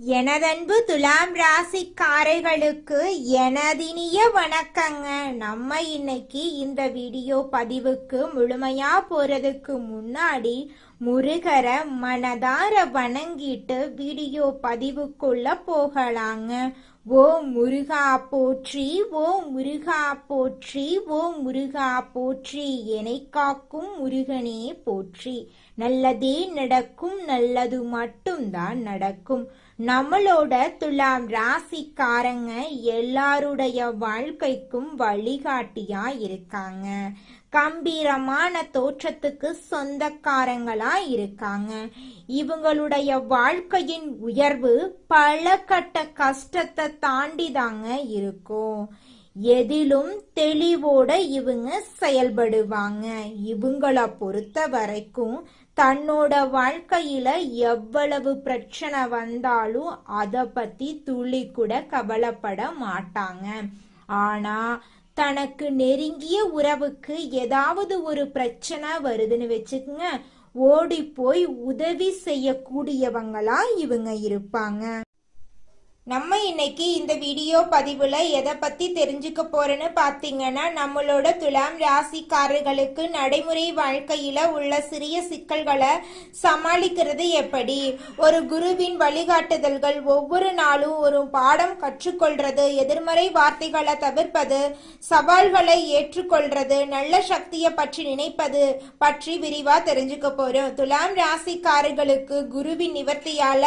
எனதன்பு துலாம் ராசிக்காரர்களுக்கு எனதினிய வணக்கங்க. நம்ம இன்னைக்கு இந்த வீடியோ பதிவுக்கு முழுமையா போறதுக்கு முன்னாடி முருகரை மனதார வணங்கிட்டு வீடியோ பதிவுக்குள்ள போகலாங்க. ஓ முருகா போற்றி, ஓ முருகா போற்றி, ஓ முருகா போற்றி, என்னை காக்கும் முருகனே போற்றி. நல்லதே நடக்கும், நல்லது மட்டும்தான் நடக்கும். நம்மளோட துலாம் ராசிக்காரங்க எல்லாருடைய வாழ்க்கைக்கும் வழிகாட்டியா இருக்காங்க. கம்பீரமான தோற்றத்துக்கு சொந்தக்காரங்களா இருக்காங்க. இவங்களுடைய வாழ்க்கையின் உயர்வு பல கட்ட கஷ்டத்தை தாண்டி தாங்க இருக்கும். எதிலும் தெளிவோட இவங்க செயல்படுவாங்க. இவங்கள பொறுத்த வரைக்கும் தன்னோட வாழ்க்கையில எவ்வளவு பிரச்சனை வந்தாலும் அத பத்தி துளி கூட கவலைப்பட மாட்டாங்க. ஆனா தனக்கு நெருங்கிய உறவுக்கு ஏதாவது ஒரு பிரச்சனை வருதுன்னு வச்சுக்கோங்க, ஓடி போய் உதவி செய்யக்கூடியவங்களா இவங்க இருப்பாங்க. நம்ம இன்னைக்கு இந்த வீடியோ பதிவுல எதை பத்தி தெரிஞ்சுக்க போறேன்னு பாத்தீங்கன்னா, நம்மளோட துலாம் ராசிக்காரர்களுக்கு நடைமுறை வாழ்க்கையில உள்ள சிறிய சிக்கல்களை சமாளிக்கிறது எப்படி, ஒரு குருவின் வழிகாட்டுதல்கள், ஒவ்வொரு நாளும் ஒரு பாடம் கற்றுக்கொள்றது, எதிர்மறை வார்த்தைகளை தவிர்ப்பது, சவால்களை ஏற்றுக்கொள்றது, நல்ல சக்தியை பற்றி நினைப்பது பற்றி விரிவா தெரிஞ்சுக்க போறோம். துலாம் ராசிக்காரர்களுக்கு குருவின் நிவர்த்தியால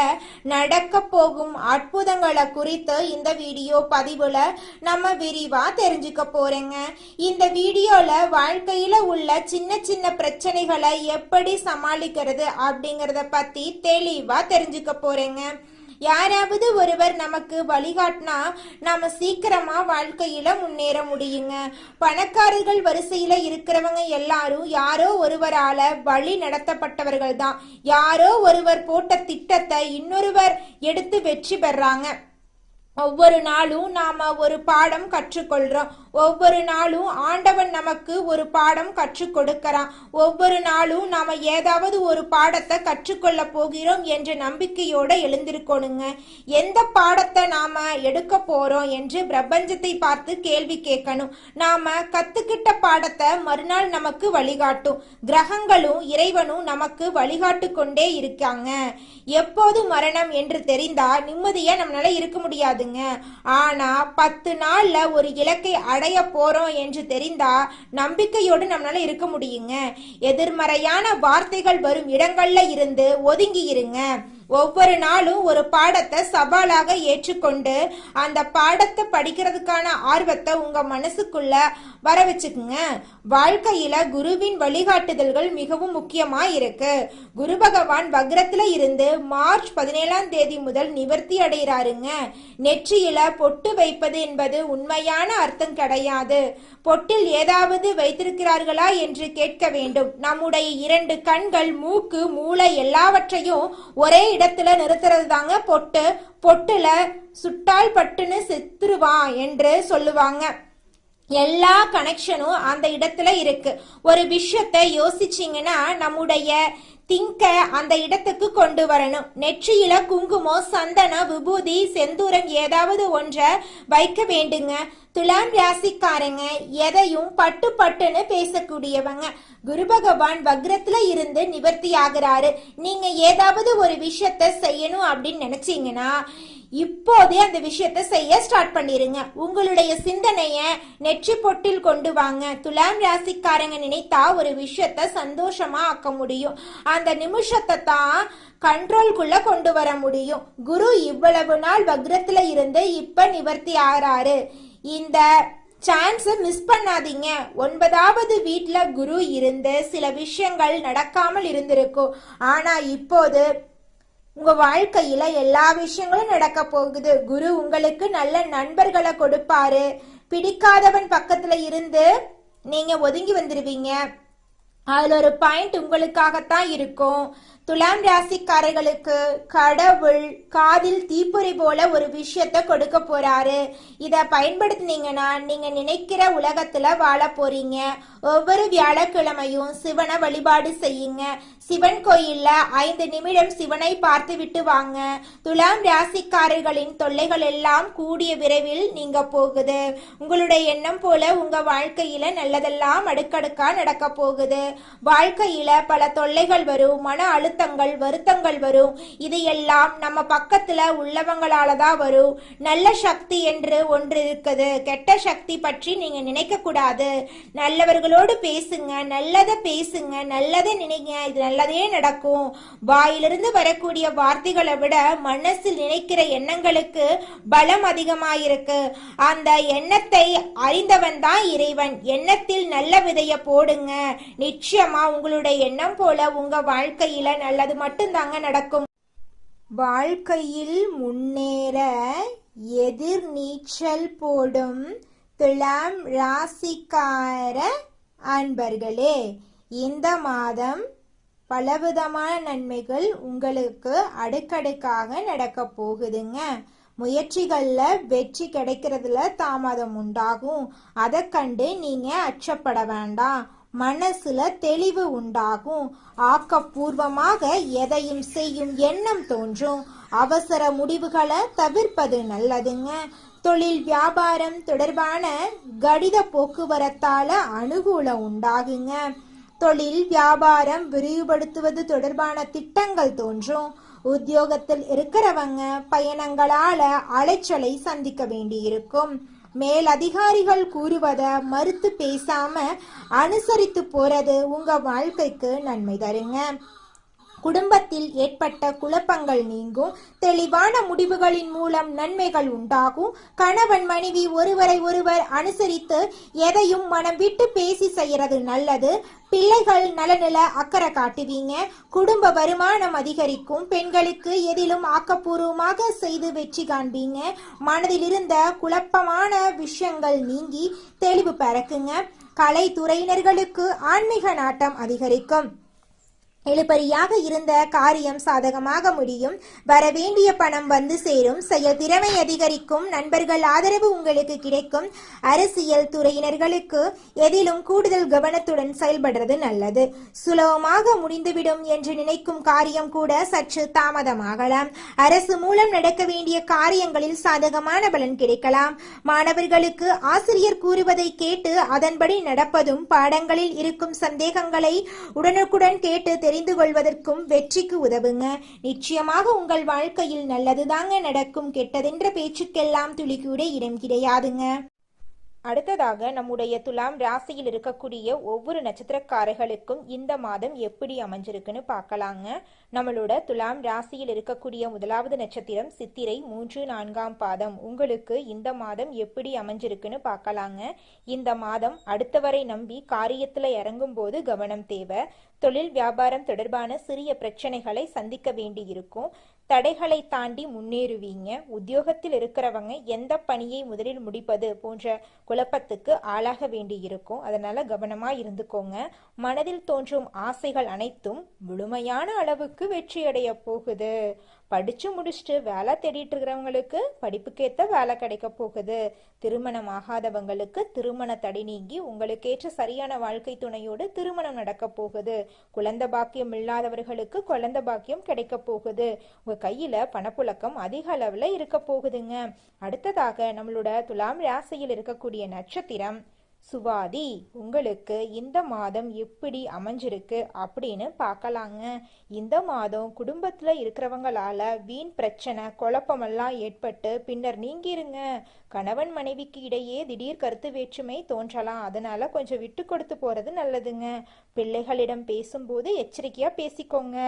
நடக்க போகும் அற்புதங்கள் குறித்து இந்த வீடியோ பதிவுல நம்ம விரிவா தெரிஞ்சுக்க போறேங்க. இந்த வீடியோல வாழ்க்கையில உள்ள சின்ன சின்ன பிரச்சனைகளை எப்படி சமாளிக்கிறது அப்படிங்கறத பத்தி தெளிவா தெரிஞ்சுக்க போறேங்க. யாராவது ஒருவர் நமக்கு வழிகாட்டினா நாம சீக்கிரமா வாழ்க்கையில முன்னேற முடியுங்க. பணக்காரர்கள் வரிசையில இருக்கிறவங்க எல்லாரும் யாரோ ஒருவரால வழி நடத்தப்பட்டவர்கள் தான். யாரோ ஒருவர் போட்ட திட்டத்தை இன்னொருவர் எடுத்து வெற்றி பெறாங்க. ஒவ்வொரு நாளும் நாம ஒரு பாடம் கற்றுக்கொள்றோம். ஒவ்வொரு நாளும் ஆண்டவன் நமக்கு ஒரு பாடம் கற்றுக் கொடுக்கிறான். ஒவ்வொரு நாளும் நாம ஏதாவது ஒரு பாடத்தை கற்றுக்கொள்ள போகிறோம் என்ற நம்பிக்கையோட எழுந்திருக்கணுங்க. எந்த பாடத்தை நாம எடுக்க போறோம் என்று பிரபஞ்சத்தை பார்த்து கேள்வி கேட்கணும். நாம கத்துக்கிட்ட பாடத்தை மறுநாள் நமக்கு வழிகாட்டும். கிரகங்களும் இறைவனும் நமக்கு வழிகாட்டு கொண்டே இருக்காங்க. எப்போது மரணம் என்று தெரிந்தா நிம்மதியா நம்மளால இருக்க முடியாது. ஆனா 10 நாள்ல ஒரு இலக்கை அடைய போறோம் என்று தெரிந்தா நம்பிக்கையோடு நம்மளால இருக்க முடியுங்க. எதிர்மறையான வார்த்தைகள் வரும் இடங்கள்ல இருந்து ஒதுங்கி இருங்க. ஒவ்வொரு நாளும் ஒரு பாடத்தை சவாலாக ஏற்றுக்கொண்டு அந்த பாடத்தை படிக்கிறதுக்கான ஆர்வத்தை உங்க மனசுக்குள்ள வர வச்சுக்குங்க. வாழ்க்கையில குருவின் வழிகாட்டுதல்கள் மிகவும் முக்கியமா இருக்கு. குரு பகவான் வக்ரத்துல இருந்து மார்ச் 17ஆம் தேதி முதல் நிவர்த்தி அடைகிறாருங்க. நெற்றியில பொட்டு வைப்பது என்பது உண்மையான அர்த்தம் கிடையாது. பொட்டில் ஏதாவது வைத்திருக்கிறார்களா என்று கேட்க வேண்டும். நம்முடைய 2 கண்கள், மூக்கு, மூளை எல்லாவற்றையும் ஒரே இடத்துல நிறுத்துறது தாங்க பொட்டு. பொட்டுல சுட்டால் பட்டுன்னு செத்துருவான் என்று சொல்லுவாங்க. எல்லா கனெக்ஷனும் அந்த இடத்துல இருக்கு. ஒரு விஷயத்தை யோசிச்சிங்கன்னா நம்முடைய திங்க அந்த இடத்துக்கு கொண்டு வரணும். நெற்றியில குங்குமம், சந்தனம், விபூதி, செந்தூரம் ஏதாவது ஒன்றை வைக்க வேண்டுங்க. துலாம் ராசிக்காரங்க எதையும் பட்டு பட்டுன்னு பேசக்கூடியவங்க. குரு பகவான் வக்ரத்துல இருந்து நிவர்த்தி ஆகிறாரு. நீங்க ஏதாவது ஒரு விஷயத்த செய்யணும் அப்படின்னு நினைச்சீங்கன்னா இப்போதே அந்த விஷயத்த செய்ய ஸ்டார்ட் பண்ணிருங்க. உங்களுடைய சிந்தனைய நெற்றி பொட்டில் கொண்டு வாங்க. துலாம் ராசிக்காரங்க நினைத்தா ஒரு விஷயத்த சந்தோஷமா ஆக்க முடியும். அந்த நிமிஷத்தை தான் கண்ட்ரோல்குள்ள கொண்டு வர முடியும். குரு இவ்வளவு நாள் வக்ரத்துல இருந்து இப்ப நிவர்த்தி ஆகிறாரு. இந்த சான்ஸ் மிஸ் பண்ணாதீங்க. 9வது வீட்டுல குரு இருந்து சில விஷயங்கள் நடக்காமல் இருந்திருக்கும். ஆனா இப்போது உங்க வாழ்க்கையில எல்லா விஷயங்களும் நடக்க போகுது. குரு உங்களுக்கு நல்ல நண்பர்களை கொடுப்பாரு. பிடிக்காதவன் பக்கத்துல இருந்து நீங்க ஒதுங்கி வந்துருவீங்க. அதுல ஒரு பாயிண்ட் உங்களுக்காகத்தான் இருக்கும். துலாம் ராசிக்காரர்களுக்கு கடவுள் காதில் தீப்பொறி போல ஒரு விஷயத்த கொடுக்க போறாரு. இத பயன்படுத்தினீங்கன்னா நீங்க நினைக்கிற உலகத்துல வாழ போறீங்க. ஒவ்வொரு வியாழக்கிழமையும் சிவனை வழிபாடு செய்யுங்க. சிவன் கோயில்ல 5 நிமிடம் சிவனை பார்த்து விட்டு வாங்க. துலாம் ராசிக்காரர்களின் தொல்லைகள் எல்லாம் கூடிய விரைவில் நீங்க போகுது. உங்களுடைய எண்ணம் போல உங்க வாழ்க்கையில நல்லதெல்லாம் அடுக்கடுக்கா நடக்க போகுது. வாழ்க்கையில பல தொல்லைகள் வரும், மன அழுத்தங்கள் வருத்தங்கள் வரும். இது எல்லாம் நம்ம பக்கத்துல உள்ளவங்களால தான் வரும். நல்ல சக்தி என்று ஒன்று இருக்குது. கெட்ட சக்தி பற்றி நீங்க நினைக்க கூடாது. நல்லவர்களோடு பேசுங்க, நல்லதை பேசுங்க, நல்லதை நினைங்க. இது நல்லதே நடக்கும். வாயிலிருந்து வரக்கூடிய வார்த்தைகளை விட மனசில் நினைக்கிற எண்ணங்களுக்கு பலம் அதிகமாயிருக்கு. அந்த எண்ணத்தை அறிந்தவன் தான் இறைவன். எண்ணத்தில் நல்ல விதைய போடுங்க. நிச்சயமா உங்களுடைய எண்ணம் போல உங்க வாழ்க்கையில நல்லது மட்டும்தாங்க நடக்கும். வாழ்க்கையில் முன்னேற எதிர் நீச்சல் போடும் துலாம் ராசிக்கார அன்பர்களே, இந்த மாதம் பலவிதமான நன்மைகள் உங்களுக்கு அடுக்கடுக்காக நடக்க போகுதுங்க. முயற்சிகள்ல வெற்றி கிடைக்கிறதுல தாமதம் உண்டாகும். அதை கண்டு நீங்க அச்சப்பட வேண்டாம். மனசுல தெளிவு உண்டாகும். ஆக்கப்பூர்வமாக எதையும் செய்யும் எண்ணம் தோன்றும். அவசர முடிவுகளை தவிர்ப்பது நல்லதுங்க. தொழில் வியாபாரம் தொடர்பான கடித போக்குவரத்தால அனுகூலம் உண்டாகுங்க. தொழில் வியாபாரம் விரிவுபடுத்துவது தொடர்பான திட்டங்கள் தோன்றும். உத்தியோகத்தில் இருக்கிறவங்க பயணங்களால அலைச்சலை சந்திக்க வேண்டியிருக்கும். மேல் அதிகாரிகள் கூறுவதை மறுத்து பேசாம அனுசரித்து போறது உங்க வாழ்க்கைக்கு நன்மை தருங்க. குடும்பத்தில் ஏற்பட்ட குழப்பங்கள் நீங்கும். தெளிவான முடிவுகளின் மூலம் நன்மைகள் உண்டாகும். கணவன் மனைவி ஒருவரை ஒருவர் அனுசரித்து எதையும் மனம் விட்டு பேசி செய்யறது நல்லது. பிள்ளைகள் நலனில அக்கறை காட்டுவீங்க. குடும்ப வருமானம் அதிகரிக்கும். பெண்களுக்கு எதிலும் ஆக்கப்பூர்வமாக செய்து வெற்றி காண்பீங்க. மனதில் இருந்த குழப்பமான விஷயங்கள் நீங்கி தெளிவு பிறக்குங்க. கலைத்துறையினர்களுக்கு ஆன்மீக நாட்டம் அதிகரிக்கும். இழுபறியாக இருந்த காரியம் சாதகமாக முடியும். வரவேண்டிய பணம் வந்து சேரும். செயல் திறமை அதிகரிக்கும். நண்பர்கள் ஆதரவு உங்களுக்கு கிடைக்கும். அரசியல் துறையினர்களுக்கு எதிலும் கூடுதல் கவனத்துடன் செயல்படுறது நல்லது. சுலபமாக முடிந்துவிடும் என்று நினைக்கும் காரியம் கூட சற்று தாமதமாகலாம். அரசு மூலம் நடக்க வேண்டிய காரியங்களில் சாதகமான பலன் கிடைக்கலாம். மாணவர்களுக்கு ஆசிரியர் கூறுவதை கேட்டு அதன்படி நடப்பதும், பாடங்களில் இருக்கும் சந்தேகங்களை உடனுக்குடன் கேட்டு தெரிந்து கொள்வதற்கும் வெற்றிக்கு உதவுங்க. நிச்சயமாக உங்கள் வாழ்க்கையில் நல்லதுதாங்க நடக்கும். கெட்டதென்ற பேச்சுக்கெல்லாம் துளி கூட இடம் கிடையாதுங்க. அடுத்ததாக நம்முடைய துலாம் ராசியில் இருக்கக்கூடிய ஒவ்வொரு நட்சத்திரக்காரர்களுக்கும் இந்த மாதம் எப்படி அமைஞ்சிருக்குன்னு பார்க்கலாங்க. நம்மளோட துலாம் ராசியில் இருக்கக்கூடிய முதலாவது நட்சத்திரம் சித்திரை 3, 4ஆம் பாதம். உங்களுக்கு இந்த மாதம் எப்படி அமைஞ்சிருக்குன்னு பார்க்கலாங்க. இந்த மாதம் அடுத்தவரை நம்பி காரியத்துல இறங்கும் போது கவனம் தேவை. தொழில் வியாபாரம் தொடர்பான சிறிய பிரச்சனைகளை சந்திக்க வேண்டி இருக்கும். தடைகளை தாண்டி முன்னேறுவீங்க. உத்தியோகத்தில் இருக்கிறவங்க எந்த பணியை முதலில் முடிப்பது போன்ற குழப்பத்துக்கு ஆளாக வேண்டி இருக்கும். அதனால கவனமா இருந்துக்கோங்க. மனதில் தோன்றும் ஆசைகள் அனைத்தும் முழுமையான அளவுக்கு வெற்றி அடைய போகுது. படிச்சு முடிச்சுட்டு வேலை தேடிட்டு இருக்கிறவங்களுக்கு படிப்புக்கேத்த வேலை கிடைக்க போகுது. திருமணம் ஆகாதவங்களுக்கு திருமண தடை நீங்கி உங்களுக்கேற்ற சரியான வாழ்க்கை துணையோடு திருமணம் நடக்க போகுது. குழந்தை பாக்கியம் இல்லாதவர்களுக்கு குழந்தை பாக்கியம் கிடைக்க போகுது. உங்க கையில பணப்புழக்கம் அதிக அளவுல இருக்க போகுதுங்க. அடுத்ததாக நம்மளோட துலாம் ராசியில் இருக்கக்கூடிய நட்சத்திரம் சுவாதி. உங்களுக்கு இந்த மாதம் எப்படி அமைஞ்சிருக்கு அப்படின்னு பார்க்கலாங்க. இந்த மாதம் குடும்பத்துல இருக்கிறவங்களால வீண் பிரச்சனை குழப்பமெல்லாம் ஏற்பட்டு பின்னர் நீங்கிருங்க. கணவன் மனைவிக்கு இடையே திடீர் கருத்து வேற்றுமை தோன்றலாம். அதனால கொஞ்சம் விட்டு கொடுத்து போறது நல்லதுங்க. பிள்ளைகளிடம் பேசும்போது எச்சரிக்கையா பேசிக்கோங்க.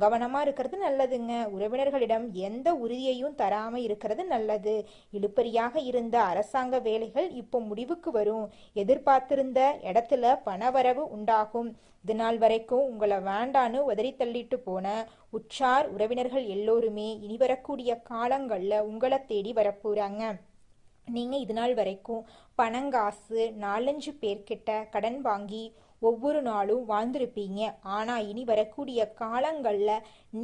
கவனமா இருக்கிறது நல்லதுங்க. உறவினர்களிடம் எந்த உறுதியையும் தராம இருக்கிறது நல்லது. இழுபறியாக இருந்த அரசாங்க வேலைகள் இப்போ முடிவுக்கு வரும். எதிர்பார்த்திருந்த இடத்துல பணவரவு உண்டாகும். இது நாள் வரைக்கும் உங்களை வேண்டான்னு உதறி தள்ளிட்டு போன உற்றார் உறவினர்கள் எல்லோருமே இனி வரக்கூடிய காலங்கள்ல உங்களை தேடி வரப்போறாங்க. நீங்க இது நாள் வரைக்கும் பணங்காசு 4-5 பேர்கிட்ட கடன் வாங்கி ஒவ்வொரு நாளும் வாழ்ந்திருப்பீங்க. ஆனா இனி வரக்கூடிய காலங்கள்ல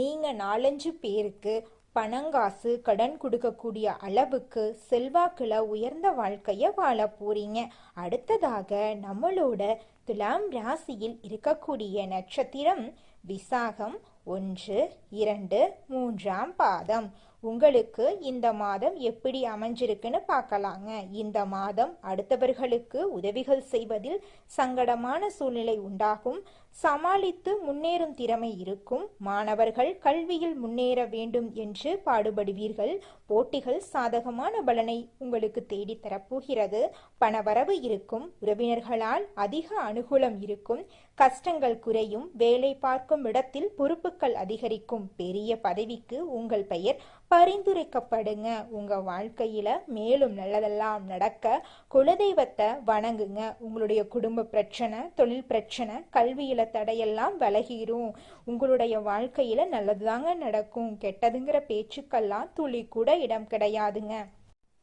நீங்க 4-5 பேருக்கு பணங்காசு கடன் கொடுக்கக்கூடிய அளவுக்கு செல்வாக்குல உயர்ந்த வாழ்க்கைய வாழ போறீங்க. அடுத்ததாக நம்மளோட துலாம் ராசியில் இருக்கக்கூடிய நட்சத்திரம் விசாகம் 1, 2, 3ஆம் பாதம். உங்களுக்கு இந்த மாதம் எப்படி அமைஞ்சிருக்குன்னு பார்க்கலாங்க. இந்த மாதம் அடுத்தவர்களுக்கு உதவிகள் செய்வதில் சங்கடமான சூழ்நிலை உண்டாகும். சமாளித்து முன்னேறும் திறமை இருக்கும். மாணவர்கள் கல்வியில் முன்னேற வேண்டும் என்று பாடுபடுவீர்கள். போட்டிகள் சாதகமான பலனை உங்களுக்கு தேடி தரப்போகிறது. பணவரவு இருக்கும். உறவினர்களால் அதிக அனுகூலம் இருக்கும். கஷ்டங்கள் குறையும். வேலை பார்க்கும் இடத்தில் பொறுப்புகள் அதிகரிக்கும். பெரிய பதவிக்கு உங்கள் பெயர் பரிந்துரைக்கப்படுங்க. உங்க வாழ்க்கையில மேலும் நல்லதெல்லாம் நடக்க குலதெய்வத்தை வணங்குங்க. உங்களுடைய குடும்ப பிரச்சனை, தொழில் பிரச்சனை, கல்வியில தடையெல்லாம் விலகிரும். உங்களுடைய வாழ்க்கையில நல்லதுதாங்க நடக்கும். கெட்டதுங்கிற பேச்சுக்கெல்லாம் துளி கூட இடம் கிடையாதுங்க.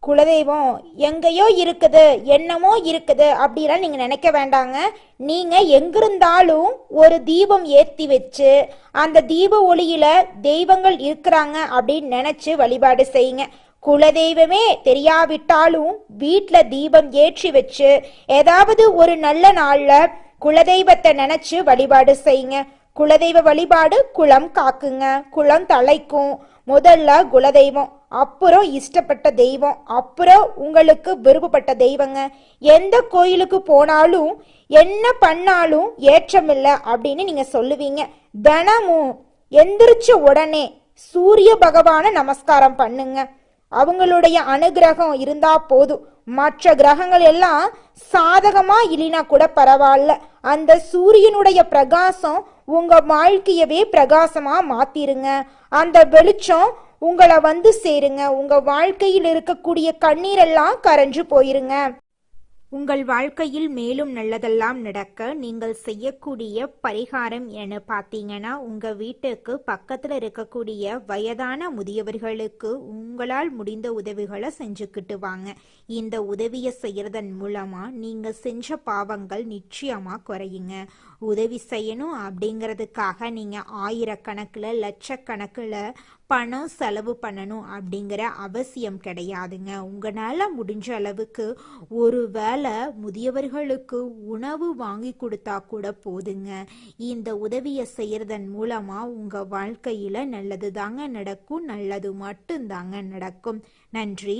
குலதெய்வம் எங்கேயோ இருக்குது, என்னமோ இருக்குது அப்படிலாம் நீங்க நினைக்க வேண்டாங்க. நீங்க எங்கிருந்தாலும் ஒரு தீபம் ஏத்தி வச்சு அந்த தீப ஒளியில தெய்வங்கள் இருக்கிறாங்க அப்படின்னு நினைச்சு வழிபாடு செய்யுங்க. குலதெய்வமே தெரியாவிட்டாலும் வீட்டுல தீபம் ஏற்றி வச்சு ஏதாவது ஒரு நல்ல நாள்ல குலதெய்வத்தை நினைச்சு வழிபாடு செய்யுங்க. குலதெய்வ வழிபாடு குலம் காக்குங்க, குலம் தலைக்கும். முதல்ல குலதெய்வம், அப்புறம் இஷ்டப்பட்ட தெய்வம், அப்புறம் உங்களுக்கு விருப்பப்பட்ட தெய்வங்க. எந்த கோயிலுக்கு போனாலும் என்ன பண்ணாலும் ஏற்றமில்லை அப்படின்னு நீங்க சொல்லுவீங்க. தினமும் எந்திரிச்ச உடனே சூரிய பகவான நமஸ்காரம் பண்ணுங்க. அவங்களுடைய அனுகிரகம் இருந்தா போதும். மற்ற கிரகங்கள் எல்லாம் சாதகமா இல்லைனா கூட பரவாயில்ல, அந்த சூரியனுடைய பிரகாசம் உங்க வாழ்க்கையவே பிரகாசமா மாத்திருங்க. அந்த வெளிச்சம் உங்களை வந்து சேருங்க. உங்க வாழ்க்கையில் இருக்கக்கூடிய கண்ணீரெல்லாம் கரைஞ்சு போயிருங்க. உங்கள் வாழ்க்கையில் மேலும் நல்லதெல்லாம் நடக்க நீங்கள் செய்யக்கூடிய பரிகாரம் என பார்த்தீங்கன்னா, உங்கள் வீட்டுக்கு பக்கத்தில் இருக்கக்கூடிய வயதான முதியவர்களுக்கு உங்களால் முடிந்த உதவிகளை செஞ்சுக்கிட்டு வாங்க. இந்த உதவியை செய்யறதன் மூலமாக நீங்கள் செஞ்ச பாவங்கள் நிச்சயமாக குறையுங்க. உதவி செய்யணும் அப்படிங்கிறதுக்காக நீங்கள் ஆயிரக்கணக்கில் லட்சக்கணக்கில் பணம் செலவு பண்ணணும் அப்படிங்கிற அவசியம் கிடையாதுங்க. உங்களால் முடிஞ்ச அளவுக்கு ஒரு வேளை முதியவர்களுக்கு உணவு வாங்கி கொடுத்தா கூட போதுங்க. இந்த உதவியை செய்யறதன் மூலமாக உங்கள் வாழ்க்கையில் நல்லது தாங்க நடக்கும், நல்லது மட்டும்தாங்க நடக்கும். நன்றி.